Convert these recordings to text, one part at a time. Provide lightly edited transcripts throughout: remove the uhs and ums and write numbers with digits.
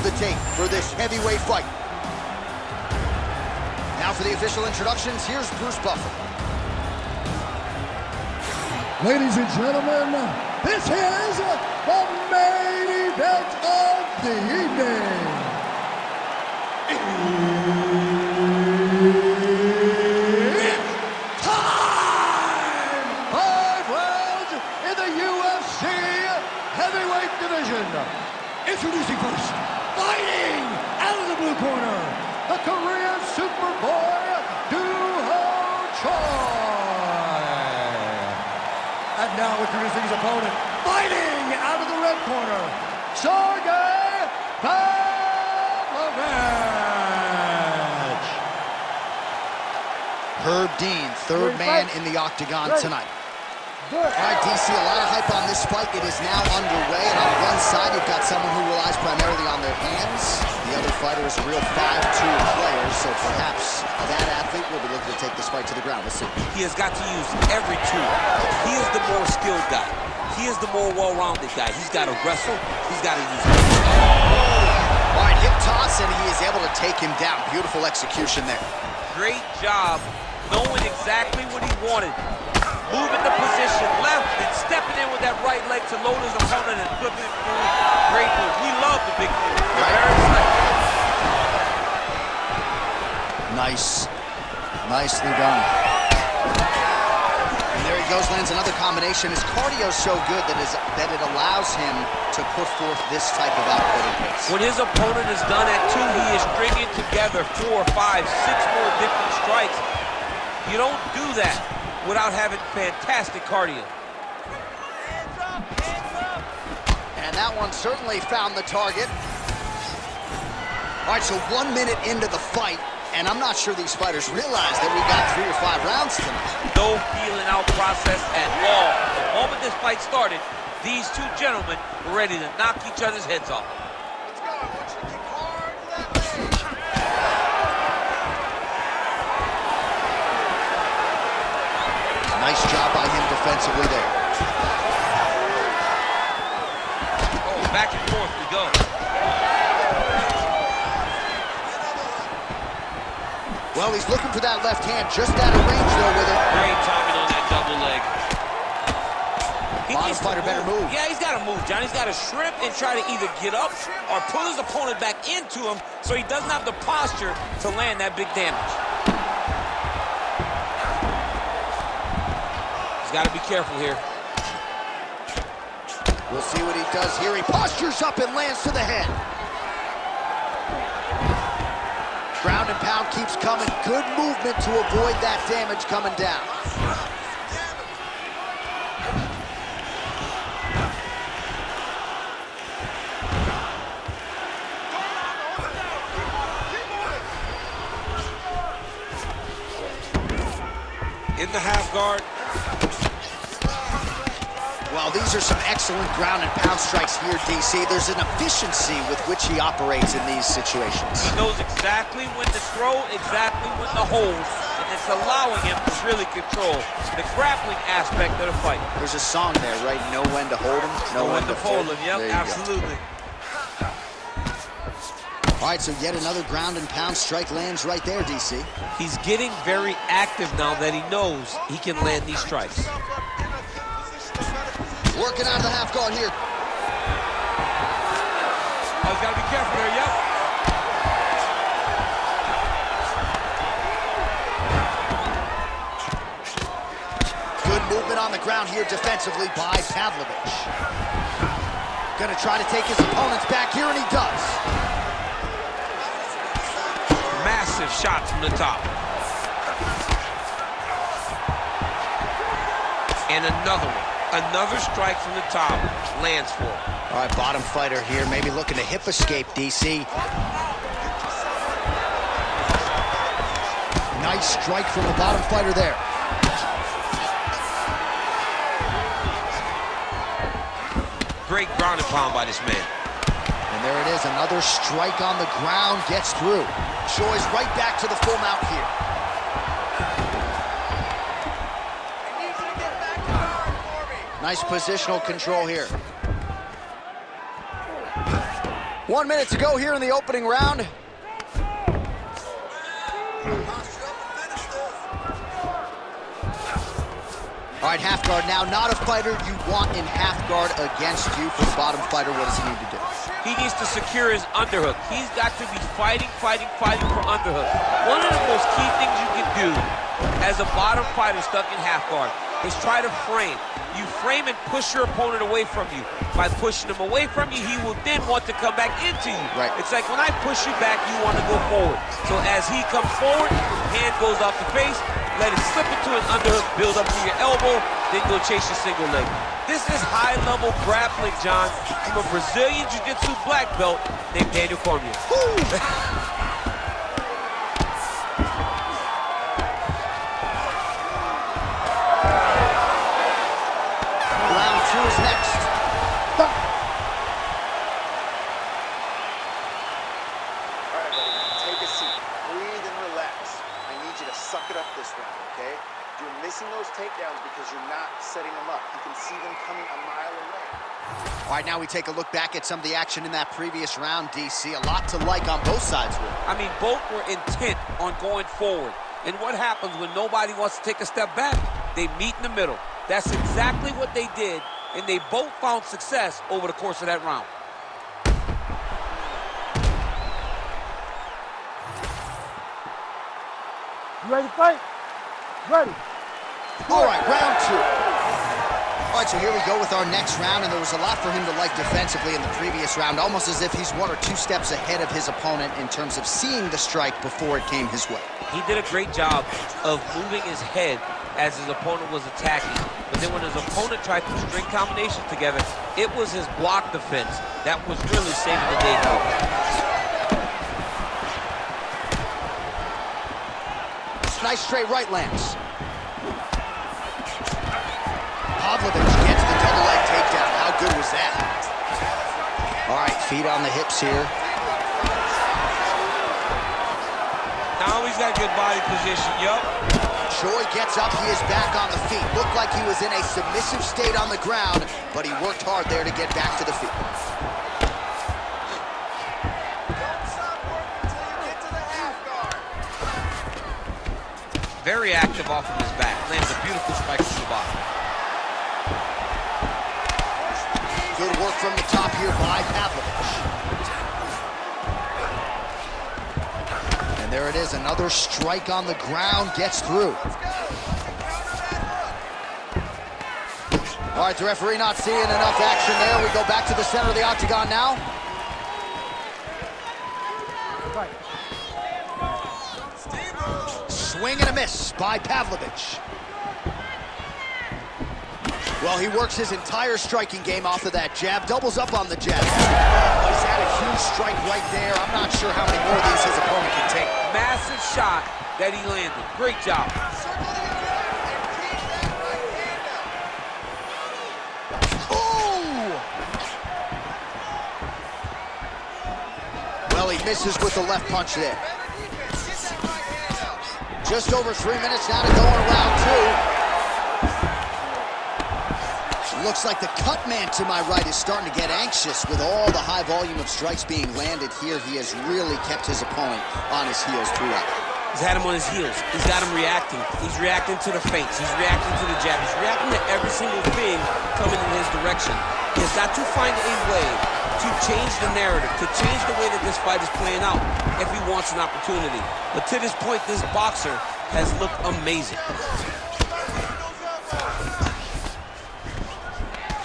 the tape for this heavyweight fight. Now for the official introductions, here's Bruce Buffer. Ladies and gentlemen, this is the main event of the evening. It's time! 5 rounds in the UFC heavyweight division. Introducing first, fighting out of the blue corner, the Korean Superboy, Doo-Ho Choi. And now introducing his opponent, fighting out of the red corner, Se르게이. Herb Dean, third man in the octagon tonight. All right, DC, a lot of hype on this fight. It is now underway, and on one side, you've got someone who relies primarily on their hands. The other fighter is a real 5'2 player, so perhaps that athlete will be looking to take this fight to the ground. Let's see. He has got to use every tool. He is the more skilled guy. He is the more well-rounded guy. He's got to wrestle. He's got to use it. All right, hip toss, and he is able to take him down. Beautiful execution there. Great job knowing exactly what he wanted. Moving the position left and stepping in with that right leg to load his opponent and flipping it through. Great move. We love the big move. Very selective. Nice. Nicely done. And there he goes, lands another combination. His cardio is so good that it allows him to put forth this type of output and pace. When his opponent is done at 2, he is stringing together 4, 5, 6 more different strikes. You don't do that without having fantastic cardio. And that one certainly found the target. All right, so 1 minute into the fight, and I'm not sure these fighters realize that we've got 3 or 5 rounds tonight. No feeling out process at all. The moment this fight started, these two gentlemen were ready to knock each other's heads off. Nice job by him defensively there. Oh, back and forth we go. Well, he's looking for that left hand, just out of range though with it. Great timing on that double leg. Bottom fighter better move. Yeah, he's got to move, John. He's got to shrimp and try to either get up or pull his opponent back into him so he doesn't have the posture to land that big damage. Got to be careful here. We'll see what he does here. He postures up and lands to the head. Ground and pound keeps coming. Good movement to avoid that damage coming down. In the half guard. Well, these are some excellent ground and pound strikes here, DC. There's an efficiency with which he operates in these situations. He knows exactly when to throw, exactly when to hold, and it's allowing him to really control the grappling aspect of the fight. There's a song there, right? Know when to hold him, know when to fold him. Yep, absolutely. All right, so yet another ground and pound strike lands right there, DC. He's getting very active now that he knows he can land these strikes. Working out of the half guard here. Oh, he's got to be careful there, yep. Good movement on the ground here defensively by Pavlovich. Gonna try to take his opponents back here, and he does. Massive shot from the top. And another one. Another strike from the top lands for him. All right, bottom fighter here, maybe looking to hip escape, DC. Nice strike from the bottom fighter there. Great ground and pound by this man. And there it is, another strike on the ground, gets through. Choi's right back to the full mount here. Nice positional control here. 1 minute to go here in the opening round. All right, half guard now. Not a fighter you want in half guard against you. For the bottom fighter, what does he need to do? He needs to secure his underhook. He's got to be fighting for underhook. One of the most key things you can do as a bottom fighter stuck in half guard is try to frame. You frame and push your opponent away from you. By pushing him away from you, he will then want to come back into you. Right. It's like when I push you back, you want to go forward. So as he comes forward, hand goes off the face, let it slip into an underhook, build up to your elbow, then go chase your single leg. This is high-level grappling, John, from a Brazilian Jiu-Jitsu black belt named Daniel Cormier. Round 2 is next. All right, buddy, take a seat, breathe and relax. I need you to suck it up this round, okay? You're missing those takedowns because you're not setting them up. You can see them coming a mile away. All right, now we take a look back at some of the action in that previous round, DC. A lot to like on both sides, Will. I mean, both were intent on going forward. And what happens when nobody wants to take a step back? They meet in the middle. That's exactly what they did, and they both found success over the course of that round. You ready to fight? Ready. All right, round 2. All right, so here we go with our next round, and there was a lot for him to like defensively in the previous round, almost as if he's 1 or 2 steps ahead of his opponent in terms of seeing the strike before it came his way. He did a great job of moving his head as his opponent was attacking. But then when his opponent tried to string combinations together, it was his block defense that was really saving the day for him. Nice straight right lands. Pavlovich gets the double leg takedown. How good was that? All right, feet on the hips here. Now he's got good body position, yup. Choi gets up, he is back on the feet. Looked like he was in a submissive state on the ground, but he worked hard there to get back to the feet. Very active off of his back. Lands a beautiful strike from the bottom. Good work from the top here by Pavlovich. And there it is, another strike on the ground, gets through. All right, the referee not seeing enough action there. We go back to the center of the octagon now. Swing and a miss by Pavlovich. Well, he works his entire striking game off of that jab, doubles up on the jab. He's had a huge strike right there. I'm not sure how many more of these his opponent can take. Massive shot that he landed. Great job. Ooh! Well, he misses with the left punch there. Just over 3 minutes now to go in round 2. Looks like the cut man to my right is starting to get anxious with all the high volume of strikes being landed here. He has really kept his opponent on his heels throughout. He's had him on his heels. He's got him reacting. He's reacting to the feints. He's reacting to the jab. He's reacting to every single thing coming in his direction. He's got to find a way to change the narrative, to change the way that this fight is playing out if he wants an opportunity. But to this point, this boxer has looked amazing.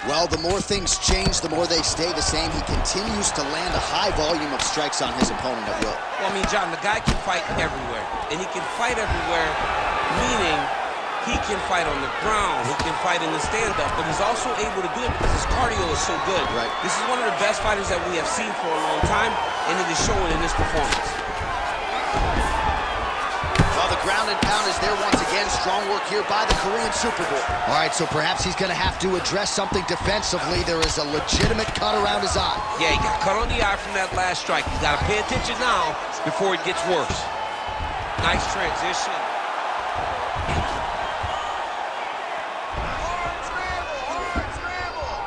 Well, the more things change, the more they stay the same. He continues to land a high volume of strikes on his opponent at will. Well, I mean, John, the guy can fight everywhere. And he can fight everywhere, meaning he can fight on the ground, he can fight in the stand-up, but he's also able to do it because his cardio is so good. Right. This is one of the best fighters that we have seen for a long time, and it is showing in this performance. Well, the ground and pound is there once again. Strong work here by the Korean Super Bowl. All right, so perhaps he's going to have to address something defensively. There is a legitimate cut around his eye. Yeah, he got cut on the eye from that last strike. He's got to pay attention now before it gets worse. Nice transition.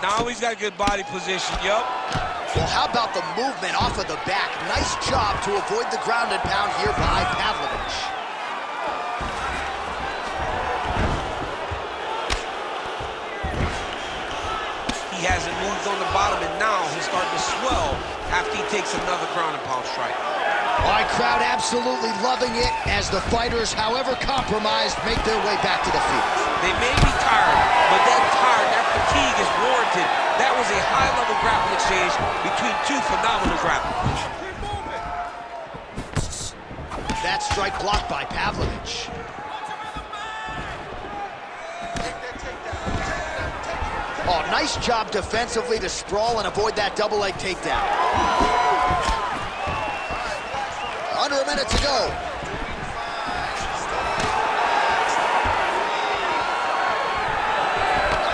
Now he's got a good body position, yup. Well, how about the movement off of the back? Nice job to avoid the ground and pound here by Pavlovich. He hasn't moved on the bottom, and now he's starting to swell after he takes another ground and pound strike. All right, crowd absolutely loving it as the fighters, however compromised, make their way back to the field. They may be tired, but that fatigue is warranted. That was a high-level grappling exchange between two phenomenal grapplers. That strike blocked by Pavlovich. Oh, nice job defensively to sprawl and avoid that double leg takedown. Under a minute to go.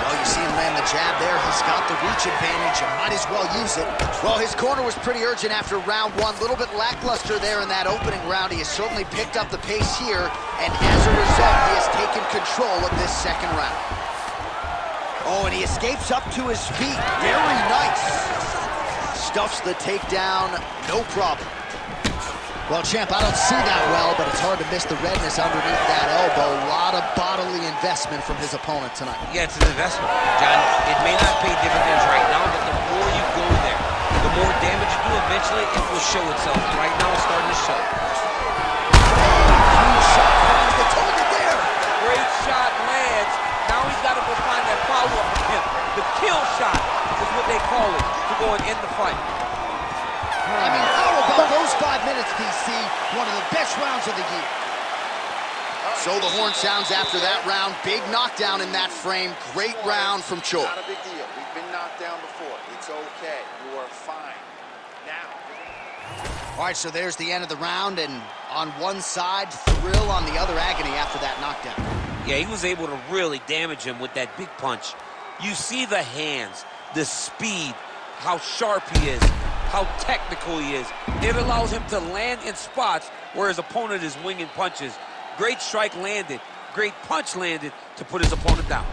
Well, you see him land the jab there. He's got the reach advantage and might as well use it. Well, his corner was pretty urgent after round one. A little bit lackluster there in that opening round. He has certainly picked up the pace here, and as a result, he has taken control of this second round. Oh, and he escapes up to his feet. Very nice. Stuffs the takedown, no problem. Well, champ, I don't see that well, but it's hard to miss the redness underneath that elbow. A lot of bodily investment from his opponent tonight. Yeah, it's an investment, John. It may not pay dividends right now, but the more you go there, the more damage you do, eventually it will show itself. Right now, it's starting to show. Huge shot finds the target there. Great shot lands. Now he's got to go find that follow-up attempt. The kill shot is what they call it, to go and end the fight. I mean, how about those 5 minutes, DC? One of the best rounds of the year. So the horn sounds after that round. Big knockdown in that frame. Great round from Choi. Not a big deal. We've been knocked down before. It's okay. You are fine. Now. All right, so there's the end of the round, and on one side, thrill, on the other, agony after that knockdown. Yeah, he was able to really damage him with that big punch. You see the hands, the speed, how sharp he is, how technical he is. It allows him to land in spots where his opponent is winging punches. Great strike landed, great punch landed to put his opponent down.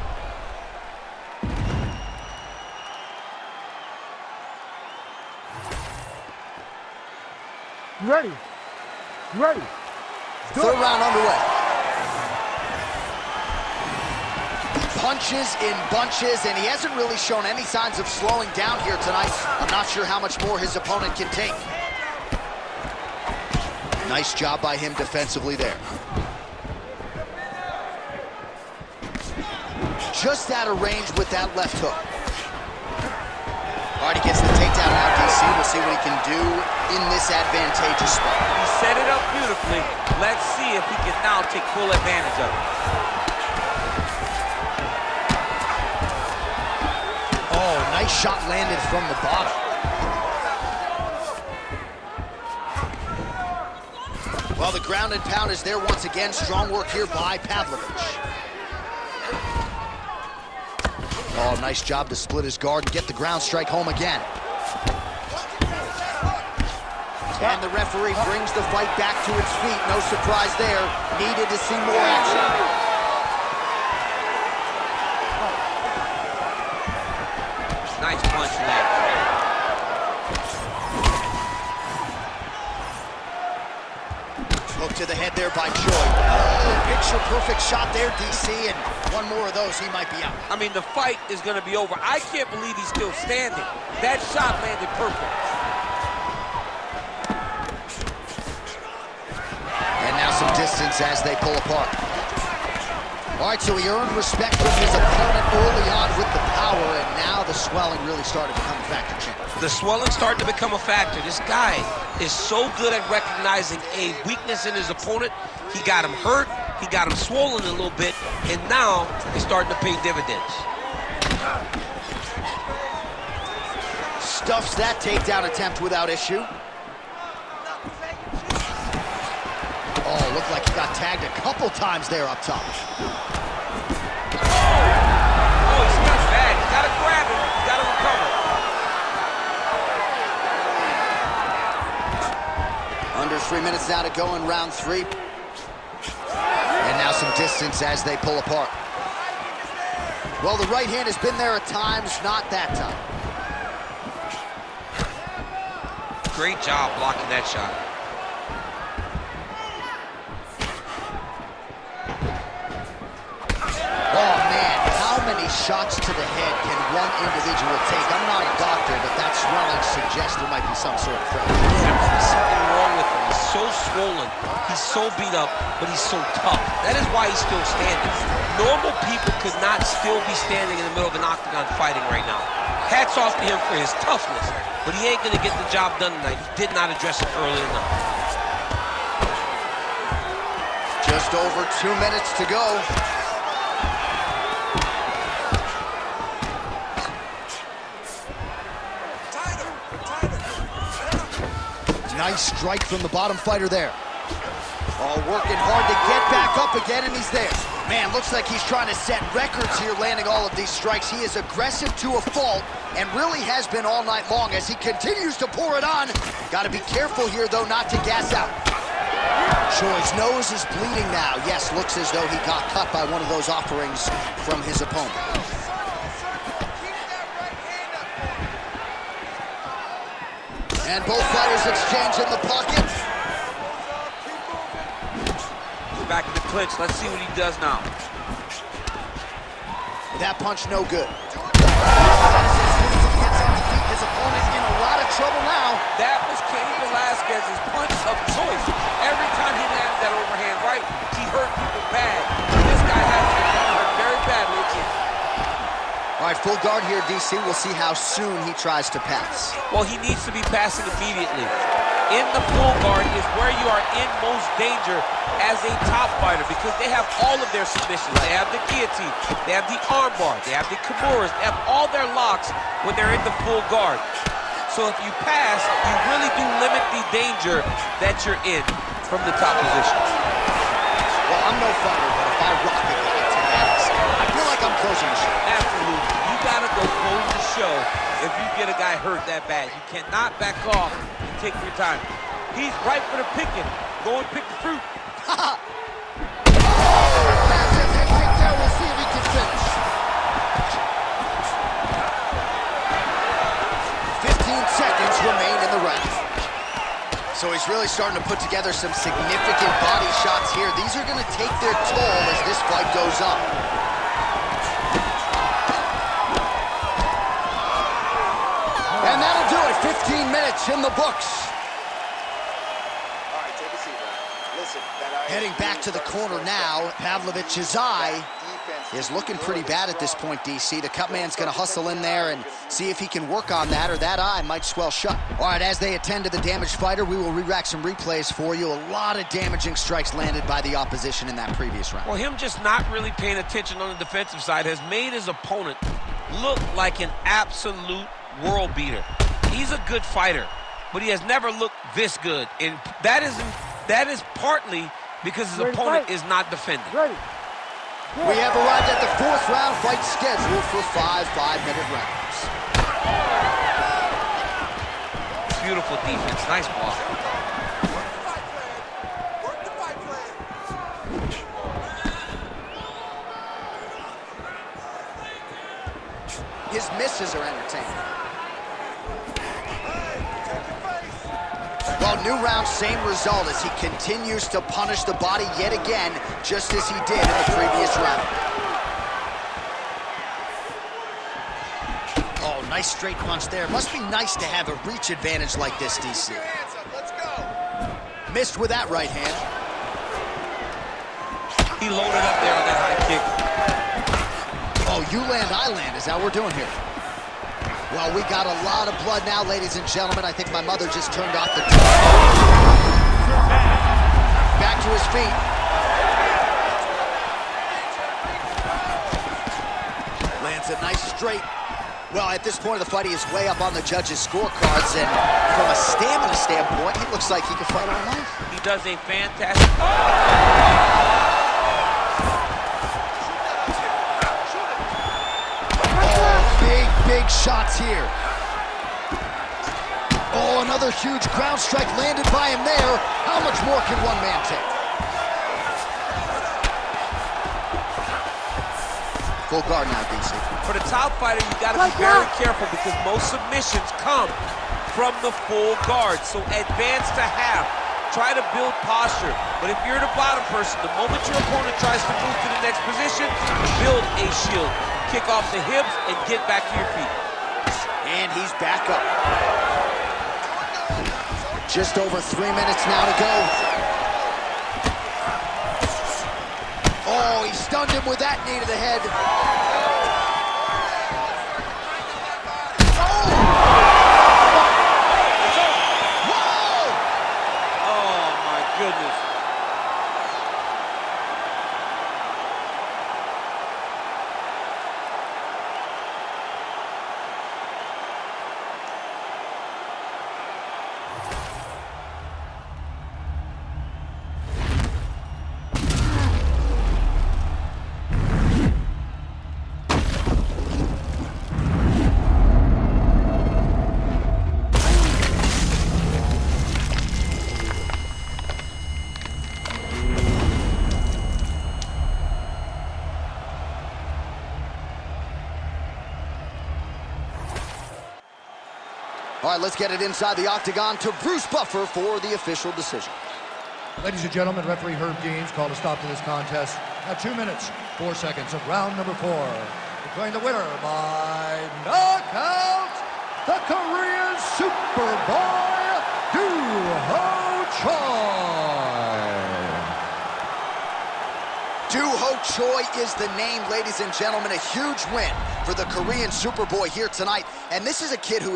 Ready. Ready. Third round underway. Punches in bunches, and he hasn't really shown any signs of slowing down here tonight. I'm not sure how much more his opponent can take. Nice job by him defensively there. Just out of range with that left hook. All right, he gets the takedown now, DC. We'll see what he can do in this advantageous spot. He set it up beautifully. Let's see if he can now take full advantage of it. Oh, nice shot landed from the bottom. Well, the ground and pound is there once again. Strong work here by Pavlovich. Oh, nice job to split his guard and get the ground strike home again. And the referee brings the fight back to its feet. No surprise there. Needed to see more action. Nice punch there. Hook to the head there by Choi. Oh, picture-perfect shot there, DC, and one more of those, he might be out. I mean, the fight is going to be over. I can't believe he's still standing. That shot landed perfect. And now some distance as they pull apart. All right, so he earned respect from his opponent early on with the power, and now the swelling really started to become a factor, champ. The swelling started to become a factor. This guy is so good at recognizing a weakness in his opponent. He got him hurt, he got him swollen a little bit, and now he's starting to pay dividends. Stuffs that takedown attempt without issue. Oh, looked like he got tagged a couple times there up top. Oh, he's got bad. You gotta grab him. You gotta recover. Under 3 minutes now to go in round 3. And now some distance as they pull apart. Well, the right hand has been there at times, not that time. Great job blocking that shot. Oh, man, how many shots to the head can one individual take? I'm not a doctor, but that swelling suggests there might be some sort of fracture. There's something wrong with him. He's so swollen, he's so beat up, but he's so tough. That is why he's still standing. Normal people could not still be standing in the middle of an octagon fighting right now. Hats off to him for his toughness, but he ain't gonna get the job done tonight. He did not address it early enough. Just over 2 minutes to go. Nice strike from the bottom fighter there. Oh, working hard to get back up again, and he's there. Man, looks like he's trying to set records here, landing all of these strikes. He is aggressive to a fault, and really has been all night long as he continues to pour it on. Got to be careful here, though, not to gas out. Choi's nose is bleeding now. Yes, looks as though he got cut by one of those offerings from his opponent. And both fighters exchange in the pocket. Back in the clinch. Let's see what he does now. That punch no good. Gets on the feet. His opponent in a lot of trouble now. That was Cain Velasquez's punch of choice. Every time he lands that overhand right, he hurt people bad. This guy has been hurt very badly again. All right, full guard here, DC. We'll see how soon he tries to pass. Well, he needs to be passing immediately. In the full guard is where you are in most danger as a top fighter, because they have all of their submissions. They have the guillotine, they have the armbar, they have the kimuras, they have all their locks when they're in the full guard. So if you pass, you really do limit the danger that you're in from the top position. Well, I'm no fighter, but if I rock a guy to that extent, I feel like I'm closing the show. Absolutely. You gotta go close the show if you get a guy hurt that bad. You cannot back off and take your time. He's ripe for the picking. Go and pick the fruit. Massive head kick there. We'll see if he can finish. 15 seconds remain in the round. So he's really starting to put together some significant body shots here. These are going to take their toll as this fight goes on. And that'll do it. 15 minutes in the books. Heading back to the corner now, Pavlovich's eye is looking pretty bad at this point, DC. The cut man's going to hustle in there and see if he can work on that, or that eye might swell shut. All right, as they attend to the damaged fighter, we will re-rack some replays for you. A lot of damaging strikes landed by the opposition in that previous round. Well, him just not really paying attention on the defensive side has made his opponent look like an absolute world beater. He's a good fighter, but he has never looked this good, and that is partly because his opponent is not defending. We have arrived at the fourth round, fight scheduled for 5 5-minute rounds. Beautiful defense, nice block. His misses are entertaining. Well, new round, same result as he continues to punish the body yet again, just as he did in the previous round. Oh, nice straight punch there. Must be nice to have a reach advantage like this, DC. Let's go. Missed with that right hand. He loaded up there on that high kick. Oh, you land, I land. Is that what we're doing here? Well, we got a lot of blood now, ladies and gentlemen. I think my mother just turned off the TV. Back to his feet. Lands a nice straight. Well, at this point of the fight, he is way up on the judges' scorecards, and from a stamina standpoint, he looks like he can fight all night. He does a fantastic... Big shots here. Oh, another huge ground strike landed by him there. How much more can one man take? Full guard now, DC. For the top fighter, you got to be very careful, because most submissions come from the full guard. So advance to half. Try to build posture. But if you're the bottom person, the moment your opponent tries to move to the next position, build a shield. Kick off the hips and get back to your feet. And he's back up. Just over 3 minutes now to go. Oh, he stunned him with that knee to the head. Goodness. All right, let's get it inside the octagon to Bruce Buffer for the official decision. Ladies and gentlemen, referee Herb Deans called a stop to this contest at 2 minutes, 4 seconds of round number 4. Declaring the winner by knockout, the Korean Superboy, Do-Ho Choi. Do-Ho Choi is the name, ladies and gentlemen. A huge win for the Korean Superboy here tonight. And this is a kid who